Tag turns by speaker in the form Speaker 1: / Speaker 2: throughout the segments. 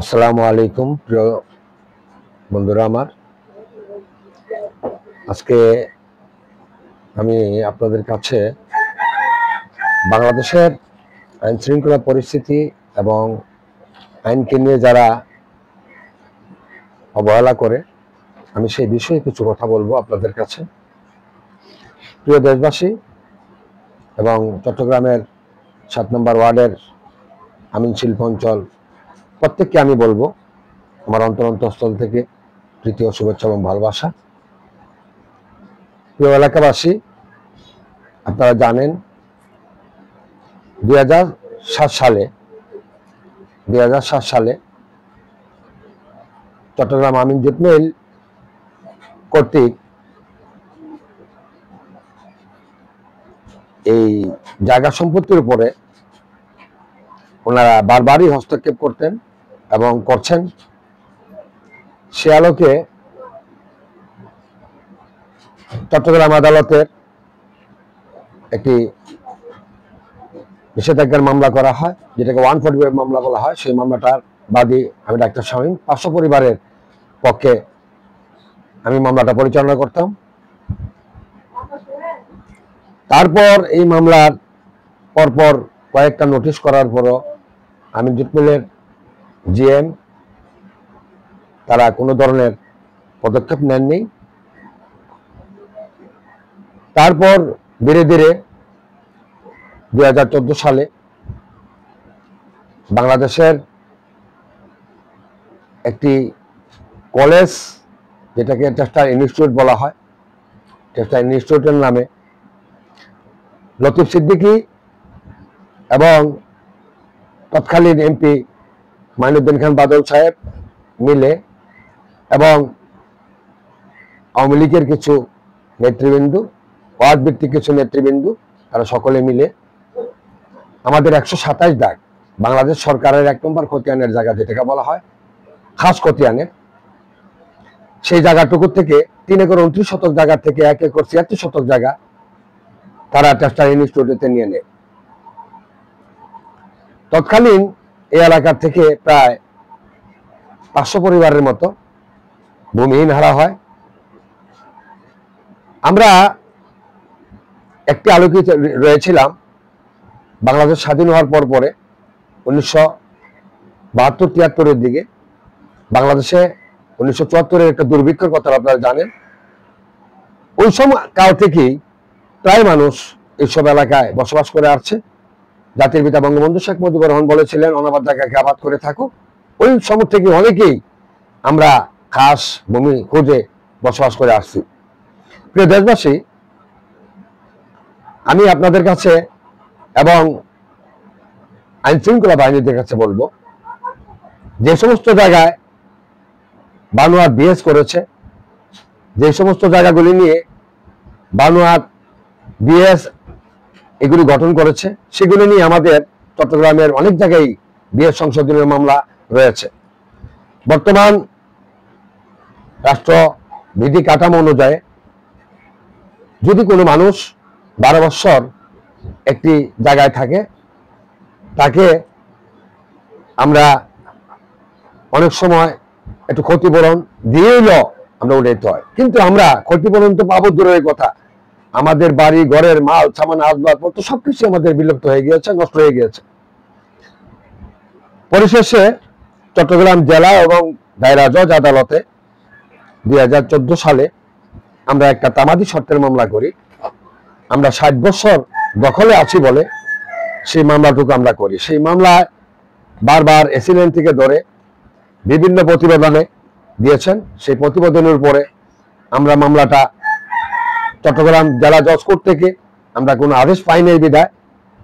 Speaker 1: আসসালামু আলাইকুম প্রিয় বন্ধুরা আমার। আজকে আমি আপনাদের কাছে বাংলাদেশের আইন শৃঙ্খলা পরিস্থিতি এবং আইনকে নিয়ে যারা অবহেলা করে আমি সেই বিষয়ে কিছু কথা বলবো আপনাদের কাছে। প্রিয় দেশবাসী এবং চট্টগ্রামের ৭ নম্বর ওয়ার্ডের আমিন শিল্প অঞ্চল প্রত্যেককে আমি বলবো আমার অন্তরস্থল থেকে প্রীতি ও শুভেচ্ছা এবং ভালোবাসা। প্রিয় এলাকাবাসী, আপনারা জানেন 2007 সালে চট্টগ্রাম আমিন জুট মিল কর্তৃক এই জায়গা সম্পত্তির উপরে ওনারা বারবারই হস্তক্ষেপ করতেন এবং করছেন। সে আলোকে চট্টগ্রাম আদালতের একটি নিষেধাজ্ঞার মামলা করা হয়, যেটাকে 145 মামলা বলা হয়। সেই মামলাটার বাদী আমি ডাক্তার শামীম, 500 পরিবারের পক্ষে আমি মামলাটা পরিচালনা করতাম। তারপর এই মামলার পরপর কয়েকটা নোটিশ করার পরও আমিন জুট মিলের জিএম তারা কোনো ধরনের পদক্ষেপ নেননি। তারপর ধীরে ধীরে 2014 সালে বাংলাদেশের একটি কলেজ, যেটাকে টেক্সটাইল ইনস্টিটিউট বলা হয়, টেক্সটাইল ইনস্টিটিউটের নামে লতিফ সিদ্দিকী এবং তৎকালীন এমপি মাইনুদ্দিন খান বাদল সাহেব মিলে এবং আওয়ামী লীগের কিছু নেতৃবৃন্দ, ওয়ার্ড ভিত্তিক কিছু নেতৃবৃন্দ, তারা সকলে মিলে আমাদের 127 দাগ বাংলাদেশ সরকারের 1 নম্বর খতিয়ানের জায়গা, যেটাকে বলা হয় খাস খতিয়ানের, সেই জায়গাটুকু থেকে 3 একর 29 শতক জায়গা থেকে 1 একর 76 শতক জায়গা তারা টেক্সটাইল ইনস্টিটিউটে নিয়ে নেয়। তৎকালীন এই এলাকার থেকে প্রায় 500 পরিবারের মতো ভূমিহীন হারা হয়। আমরা একটি আলোকিত রয়েছিলাম বাংলাদেশ স্বাধীন হওয়ার পরে 1972-73 দিকে বাংলাদেশে 1974 একটা দুর্ভিক্ষের কথা আপনারা জানেন। ওই সময় কাল থেকেই প্রায় মানুষ এইসব এলাকায় বসবাস করে আসছে। জাতির পিতা বঙ্গবন্ধু শেখ মুজিবুর রহমান বলেছিলেন, অনাবাদ জায়গাকে আবাদ করে থাকো। ওই সময় থেকে অনেকেই আমরা খাস ভূমি খুঁজে বসবাস করে আসছি। প্রিয় দেশবাসী, আমি আপনাদের কাছে এবং আইন শৃঙ্খলা বাহিনীদের কাছে বলবো, যে সমস্ত জায়গায় বানোয়াট বিএস করেছে, যে সমস্ত জায়গাগুলি নিয়ে বানোয়াট বিএস এগুলি গঠন করেছে, সেগুলি নিয়ে আমাদের চট্টগ্রামের অনেক জায়গায় বিএস সংশোধনের মামলা রয়েছে। বর্তমান রাষ্ট্রবিধি কাঠামো অনুযায়ী যদি কোনো মানুষ 12 বছর একটি জায়গায় থাকে, তাকে আমরা অনেক সময় একটু ক্ষতিপূরণ দিয়েইল আমরা উঠাইতে হয়। কিন্তু আমরা ক্ষতিপূরণ তো পাবো দূরের কথা, আমাদের বাড়ি ঘরের মাল সামান আসবাবপত্র সবকিছু আমাদের বিলুপ্ত হয়ে গিয়েছে, নষ্ট হয়ে গিয়েছে। পরিশেষে চট্টগ্রাম জেলা এবং দায়রা জজ আদালতে 2014 সালে আমরা একটা তামাদি শর্তের মামলা করি। আমরা 60 বছর দখলে আছি বলে সেই মামলাটুকু আমরা করি। সেই মামলায় বারবার এসিলেন্ট থেকে ধরে বিভিন্ন প্রতিবেদনে দিয়েছেন। সেই প্রতিবেদনের উপরে আমরা মামলাটা চট্টগ্রাম জেলা জজ কোর্ট থেকে আমরা কোনো আদেশ পাইনি বিধায়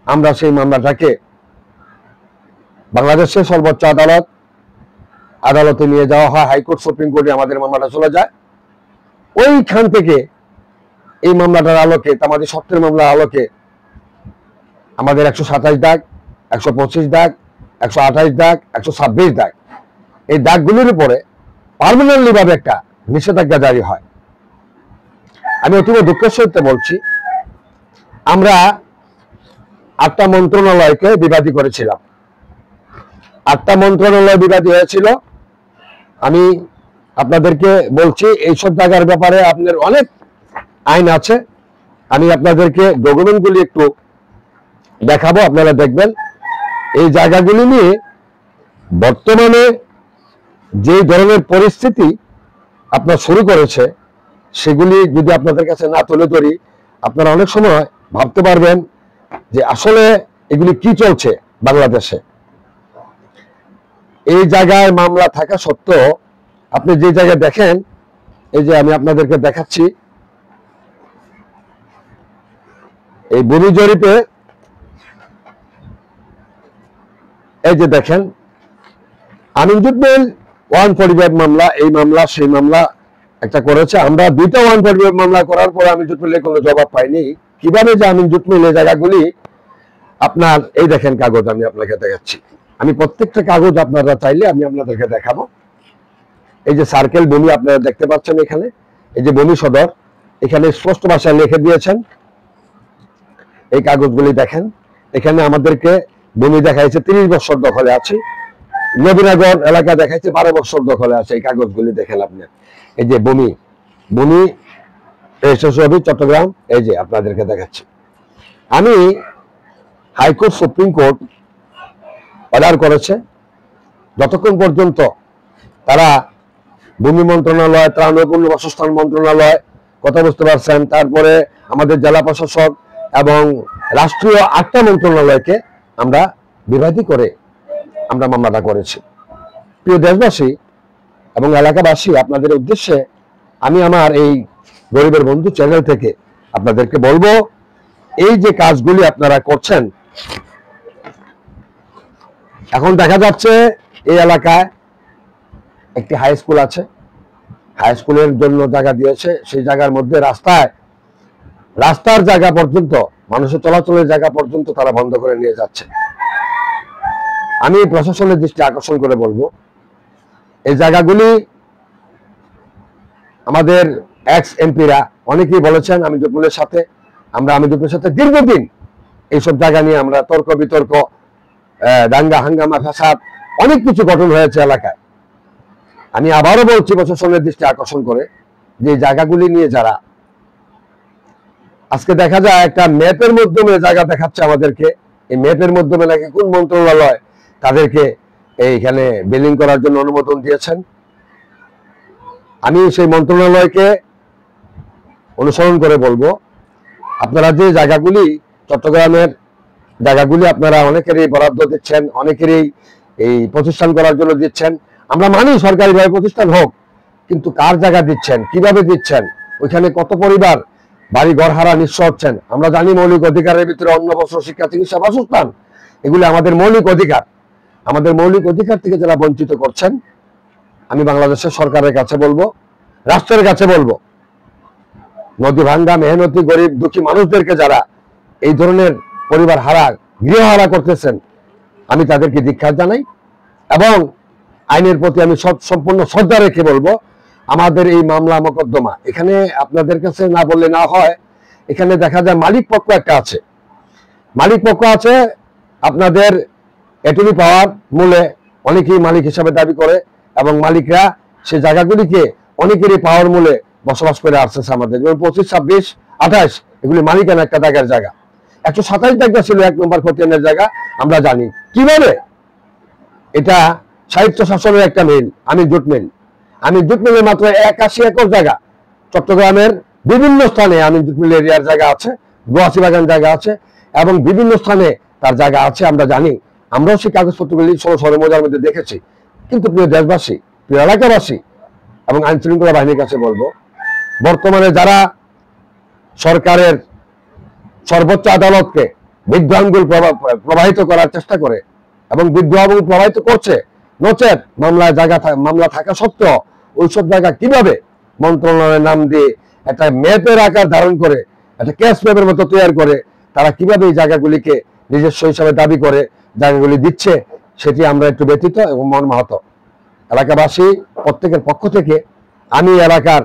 Speaker 1: আমরা সেই মামলাটাকে বাংলাদেশের সর্বোচ্চ আদালতে নিয়ে যাওয়া হয়। হাইকোর্ট, সুপ্রিম কোর্টে আমাদের মামলাটা চলে যায়। ওইখান থেকে এই মামলাটার আলোকে, তামাদি শর্তের মামলার আলোকে আমাদের 127 দাগ, 125 দাগ, 128 দাগ, 126 দাগ, এই দাগগুলির উপরে পার্মানেন্টলি ভাবে একটা নিষেধাজ্ঞা জারি হয়। আমি অতীব দুঃখের সহিত বলছি, আমরা 8টা মন্ত্রণালয়কে বিবাদী করেছিলাম। 8টা মন্ত্রণালয় বিবাদী হয়েছিল। আমি আপনাদেরকে বলছি এইসব জায়গার ব্যাপারে আপনার অনেক আইন আছে। আমি আপনাদেরকে ডকুমেন্টগুলি একটু দেখাবো, আপনারা দেখবেন। এই জায়গাগুলি নিয়ে বর্তমানে যে ধরনের পরিস্থিতি আপনার শুরু করেছে, সেগুলি যদি আপনাদের কাছে না তুলে ধরি, আপনারা অনেক সময় ভাবতে পারবেন যে আসলে এগুলি কি চলছে বাংলাদেশে। এই জায়গায় মামলা থাকা সত্ত্বেও আপনি যে জায়গায় দেখেন, এই যে আমি আপনাদেরকে দেখাচ্ছি, এই ভূমি জরিপে এই যে দেখেন আমিন জুট মিল 145 মামলা, এই মামলা সেই মামলা একটা করেছে। আমরা 2টা 145 মামলা করার পর আমিন জুট মিলের কোনো জবাব পাইনি। কিভাবে যে আমিন জুট মিল এই জায়গাগুলি আপনার, এই দেখেন কাগজ আমি আপনাকে দেখাচ্ছি। আমি প্রত্যেকটা কাগজ আপনারা চাইলে আমি আপনাদেরকে দেখাবো। এই যে সার্কেল ভূমি আপনারা দেখতে পাচ্ছেন, এখানে এই যে ভূমি সদর, এখানে স্পষ্ট ভাষায় লিখে দিয়েছেন। এই কাগজগুলি দেখেন, এখানে আমাদেরকে ভূমি দেখাইছে 30 বছর দখলে আছে। নবীনগর এলাকা দেখাইছে 12 বছর দখলে আছে। এই কাগজগুলি দেখেন আপনি। এই যে ভূমি রেজিস্ট্রেশন চট্টগ্রাম, এই যে আপনাদেরকে দেখাচ্ছি। আমি হাইকোর্ট, সুপ্রিম কোর্ট অর্ডার করেছে, যতক্ষণ পর্যন্ত তারা ভূমি মন্ত্রণালয়, ত্রাণ ও পুনর্বাসস্থান মন্ত্রণালয়, কথা বুঝতে পারছেন, তারপরে আমাদের জেলা প্রশাসক এবং রাষ্ট্রীয় 8টা মন্ত্রণালয়কে আমরা বিবাদী করে আমরা মামলাটা করেছি। প্রিয় দেশবাসী এবং এলাকাবাসী, আপনাদের উদ্দেশ্যে আমি আমার এই গরিবের বন্ধু চ্যানেল থেকে আপনাদেরকে বলবো, এই যে কাজগুলি আপনারা করছেন, এখন দেখা যাচ্ছে এই এলাকায় একটি হাই স্কুল আছে, হাই স্কুলের জন্য জায়গা দিয়েছে। সেই জায়গার মধ্যে রাস্তার জায়গা পর্যন্ত, মানুষের চলাচলের জায়গা পর্যন্ত তারা বন্ধ করে নিয়ে যাচ্ছে। আমি প্রশাসনের দৃষ্টি আকর্ষণ করে বলবো, এই জায়গাগুলি আমাদের এক্স এমপিরা অনেকেই বলেছেন আমিন জুট মিলের সাথে, আমরা আমিন জুট মিলের সাথে দীর্ঘদিন এইসব জায়গা নিয়ে আমরা তর্ক বিতর্ক, দাঙ্গা হাঙ্গামা, ফাসাদ, অনেক কিছু গঠন হয়েছে এলাকায়। আমি আবারও বলছি প্রশাসনের দৃষ্টি আকর্ষণ করে, যে জায়গাগুলি নিয়ে যারা আজকে দেখা যায় একটা ম্যাপের মাধ্যমে জায়গা দেখাচ্ছে আমাদেরকে, এই ম্যাপের মাধ্যমে নাকি কোন মন্ত্রণালয় তাদেরকে এইখানে বিল্ডিং করার জন্য অনুমোদন দিয়েছেন। আমি সেই মন্ত্রণালয়কে অনুসরণ করে বলবো, আপনারা যে জায়গাগুলি, চট্টগ্রামের জায়গাগুলি আপনারা অনেকেরই বরাদ্দ দিচ্ছেন, অনেকেরই এই প্রতিষ্ঠান করার জন্য দিচ্ছেন। আমরা মানি সরকারিভাবে প্রতিষ্ঠান হোক, কিন্তু কার জায়গা দিচ্ছেন, কিভাবে দিচ্ছেন, ওইখানে কত পরিবার বাড়ি ঘর হারা নিঃস্ব হচ্ছেন। আমরা জানি মৌলিক অধিকারের ভিতরে অন্ন, বস্ত্র, শিক্ষা, চিকিৎসা, বাসস্থান, এগুলি আমাদের মৌলিক অধিকার। আমাদের মৌলিক অধিকার থেকে যারা বঞ্চিত করছেন, আমি বাংলাদেশের সরকারের কাছে বলবো, রাষ্ট্রের কাছে বলবো, নদী ভাঙ্গা মেহনতি গরিব দুঃখী মানুষদেরকে যারা এই ধরনের পরিবার হারা, গৃহ হারা করতেছেন, আমি তাদেরকে ধিক্কার জানাই। এবং আইনের প্রতি আমি সম্পূর্ণ শ্রদ্ধা রেখে বলবো, আমাদের এই মামলা মোকদ্দমা এখানে আপনাদের কাছে না বললে না হয়, এখানে দেখা যায় মালিক পক্ষ একটা আছে, মালিক পক্ষ আছে আপনাদের এটুনি পাওয়ার মূলে অনেকেই মালিক হিসাবে দাবি করে, এবং মালিকরা সে জায়গাগুলিকে অনেকেরই পাওয়ার মূলে বসবাস করে আসতেছে। আমাদের 25, 26, 28 এগুলি মালিকানা একটা জায়গার জায়গা। 127 জায়গা ছিল 1 নম্বর খতিয়ানের জায়গা। আমরা জানি কিভাবে এটা সাহিত্য শাসনের একটা মিল, আমিন জুট মিল। আমিন জুট মিলের মাত্র 81 একর জায়গা চট্টগ্রামের বিভিন্ন স্থানে আমিন জুট মিল এরিয়ার জায়গা আছে, গোয়াসি বাগান জায়গা আছে, এবং বিভিন্ন স্থানে তার জায়গা আছে। আমরা জানি, আমরাও সেই কাগজপত্রগুলি সরে মজার মধ্যে দেখেছি। কিন্তু প্রিয় দেশবাসী, প্রিয় এলাকাবাসী এবং আইন শৃঙ্খলা বাহিনীর কাছে বলবো, বর্তমানে যারা সরকারের সর্বোচ্চ আদালতকে বিভ্রাঙ্গুল প্রবাহিত করার চেষ্টা করে এবং বিদ্রোহ প্রবাহিত করছে, নচেত মামলা থাকা সত্ত্বেও ওইসব জায়গা কিভাবে মন্ত্রণালয়ের নাম দিয়ে একটা ম্যাপের আকার ধারণ করে, একটা ক্যাশ ম্যাপের মতো তৈরি করে তারা কিভাবে এই জায়গাগুলিকে নিজস্ব হিসাবে দাবি করে জায়গাগুলি দিচ্ছে, সেটি আমরা একটু ব্যথিত এবং মর্মাহত। এলাকাবাসী প্রত্যেকের পক্ষ থেকে আমি এলাকার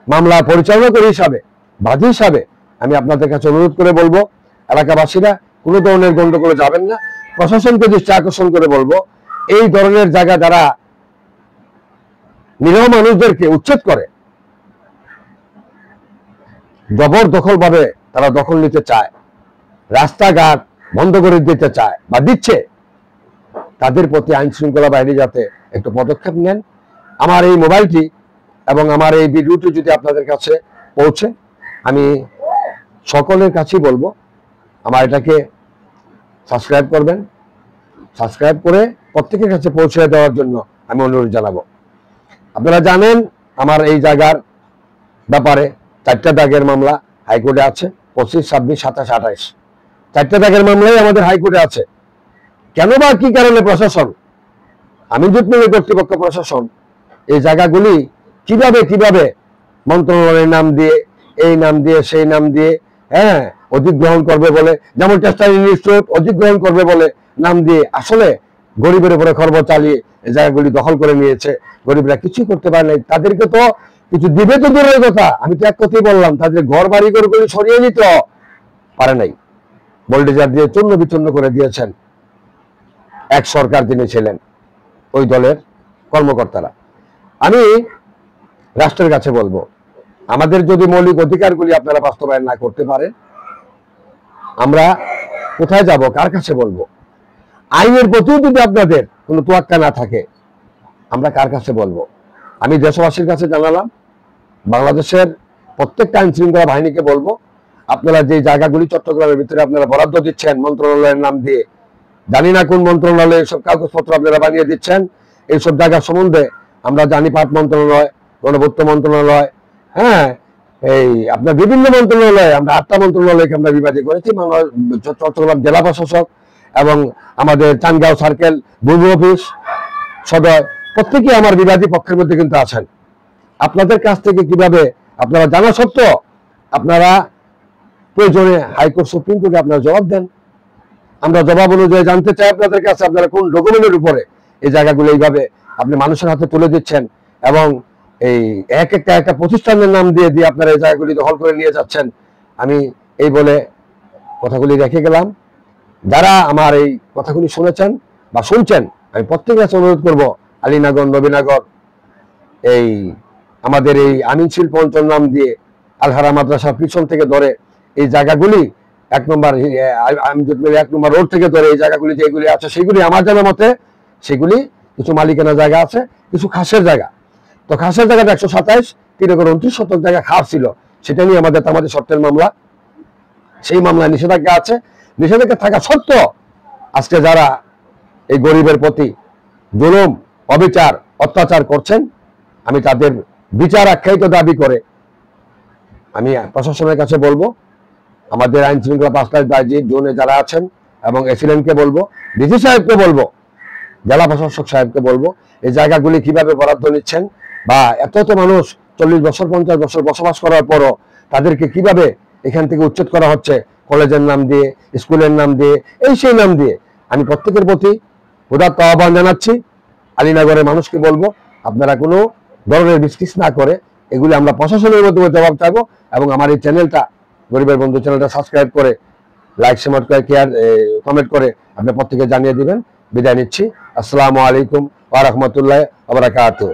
Speaker 1: মামলা পরিচালনা হিসাবে, বাদী হিসাবে আমি আপনাদের কাছে অনুরোধ করে বলবো, এলাকাবাসীরা কোনো ধরনের গন্ডগোলে যাবেন না। প্রশাসনকে দৃষ্টি আকর্ষণ করে বলবো, এই ধরনের জায়গা যারা নিরীহ মানুষদেরকে উচ্ছেদ করে, জবরদখল ভাবে তারা দখল নিতে চায়, রাস্তাঘাট বন্ধ করে দিতে চায় বা দিচ্ছে, তাদের প্রতি আইন শৃঙ্খলা বাহিনী যাতে একটু পদক্ষেপ নেন। আমার এই মোবাইলটি এবং আমার এই ভিডিওটি যদি আপনাদের কাছে পৌঁছে, আমি সকলের কাছেই বলবো আমার এটাকে সাবস্ক্রাইব করবেন। সাবস্ক্রাইব করে প্রত্যেকের কাছে পৌঁছে দেওয়ার জন্য আমি অনুরোধ জানাবো। আপনারা জানেন আমার এই জায়গার ব্যাপারে 4টা দাগের মামলা হাইকোর্টে আছে, 25, 26, 27, 28। 4টা দাগের মামলাই আমাদের হাইকোর্টে আছে। কেন বা কি কারণে প্রশাসন, আমিনজুটমিল কর্তৃপক্ষ প্রশাসন এই জায়গাগুলি কিভাবে মন্ত্রণালয়ের নাম দিয়ে, এই নাম দিয়ে, সেই নাম দিয়ে অধিগ্রহণ করবে বলে, যেমন টেক্সটাইল ইনস্টিটিউট অধিগ্রহণ করবে বলে নাম দিয়ে আসলে গরিবের উপরে খরচ চালিয়ে এই জায়গাগুলি দখল করে নিয়েছে। গরিবরা কিছুই করতে পারে নাই। তাদেরকে তো কিছু দিবে তো দূরের কথা, আমি তো এক কথাই বললাম, তাদের ঘর বাড়ি ঘরগুলি সরিয়ে নিতে পারে নাই। বোল্ডেজার দিয়ে চূর্ণ বিচূর্ণ করে দিয়েছেন এক সরকার যিনি ছিলেন, ওই দলের কর্মকর্তারা। আমি রাষ্ট্রের কাছে বলবো, আমাদের যদি মৌলিক অধিকারগুলি আপনারা বাস্তবায়ন না করতে পারেন, আমরা কোথায় যাব, কার কাছে বলবো? আইনের প্রতিও যদি আপনাদের কোনো তোয়াক্কা না থাকে, আমরা কার কাছে বলবো? আমি দেশবাসীর কাছে জানালাম, বাংলাদেশের প্রত্যেকটা আইন শৃঙ্খলা বাহিনীকে বলবো, আপনারা যে জায়গাগুলি চট্টগ্রামের ভিতরে আপনারা বরাদ্দ দিচ্ছেন মন্ত্রণালয়ের নাম দিয়ে, জানি না কোন মন্ত্রণালয়ে সব কাগজপত্র আপনারা বানিয়ে দিচ্ছেন, এইসব জায়গা সম্বন্ধে আমরা জানি। পাট মন্ত্রণালয়, গণপূর্ত মন্ত্রণালয়, এই আপনার বিভিন্ন মন্ত্রণালয়ে, আমরা 8টা মন্ত্রণালয়কে আমরা বিভাজিত করেছি। চট্টগ্রাম জেলা প্রশাসক এবং আমাদের চানগাঁও সার্কেল ভূমি অফিস সদয় প্রত্যেকেই আমার বিবাদী পক্ষের মধ্যে কিন্তু আছেন। আপনাদের কাছ থেকে কিভাবে আপনারা জানা সত্ত্বেও আপনারা প্রয়োজনে হাইকোর্ট, সুপ্রিম কোর্টে আপনারা জবাব দেন। আমরা জবাব অনুযায়ী জানতে চাই আপনাদের কাছে, আপনারা কোন ডকুমেন্টের উপরে এই জায়গাগুলো এইভাবে আপনি মানুষের হাতে তুলে দিচ্ছেন এবং এই একটা প্রতিষ্ঠানের নাম দিয়ে আপনারা এই জায়গাগুলি দখল করে নিয়ে যাচ্ছেন। আমি এই বলে কথাগুলি রেখে গেলাম। যারা আমার এই কথাগুলি শুনেছেন বা শুনছেন, আমি প্রত্যেকের কাছে অনুরোধ করবো, আলীনগর, নবীনগর, এই আমাদের এই আমিন শিল্প অঞ্চল নাম দিয়ে আলহারা মাদ্রাসার পিছন থেকে ধরে এই জায়গাগুলি 1 নম্বর 1 নম্বর রোড থেকে ধরে এই জায়গাগুলি যেগুলি আছে, সেগুলি আমার জানা মতে সেগুলি কিছু মালিকানা জায়গা আছে, কিছু খাসের জায়গা। তো খাসের জায়গাটা 127, 3 শতক জায়গা খাস ছিল, সেটা নিয়ে আমাদের তামাদি শর্তের মামলা, সেই মামলায় নিষেধাজ্ঞা আছে। নিষেধাজ্ঞা থাকা সত্ত্বেও আজকে যারা এই গরিবের প্রতি জুলুম, অবিচার, অত্যাচার করছেন, আমি তাদের বিচার আখ্যায়িত দাবি করে আমি প্রশাসনের কাছে বলবো, আমাদের আইন শৃঙ্খলা 5 জোনে যারা আছেন এবং এসিলেন্টকে বলবো, ডিসি সাহেবকে বলবো, জেলা প্রশাসক সাহেবকে বলবো, এই জায়গাগুলি কিভাবে বরাদ্দ নিচ্ছেন বা এত মানুষ 40 বছর 50 বছর বসবাস করার পরও তাদেরকে কিভাবে এখান থেকে উচ্ছেদ করা হচ্ছে, কলেজের নাম দিয়ে, স্কুলের নাম দিয়ে, এই সেই নাম দিয়ে। আমি প্রত্যেকের প্রতি উদাত্ত আহ্বান জানাচ্ছি। আলীনগরের মানুষকে বলবো, আপনারা কোনো ধরনের বিস্কিস না করে এগুলি আমরা প্রশাসনের মাধ্যমে জবাব চাইবো। এবং আমার এই চ্যানেলটা, গরিবের বন্ধু চ্যানেলটা সাবস্ক্রাইব করে, লাইক, শেয়ার করে, কমেন্ট করে আপনি প্রত্যেকে জানিয়ে দিবেন। বিদায় নিচ্ছি। আসসালামু আলাইকুম ওয়া রাহমাতুল্লাহি ওয়া বারাকাতুহু।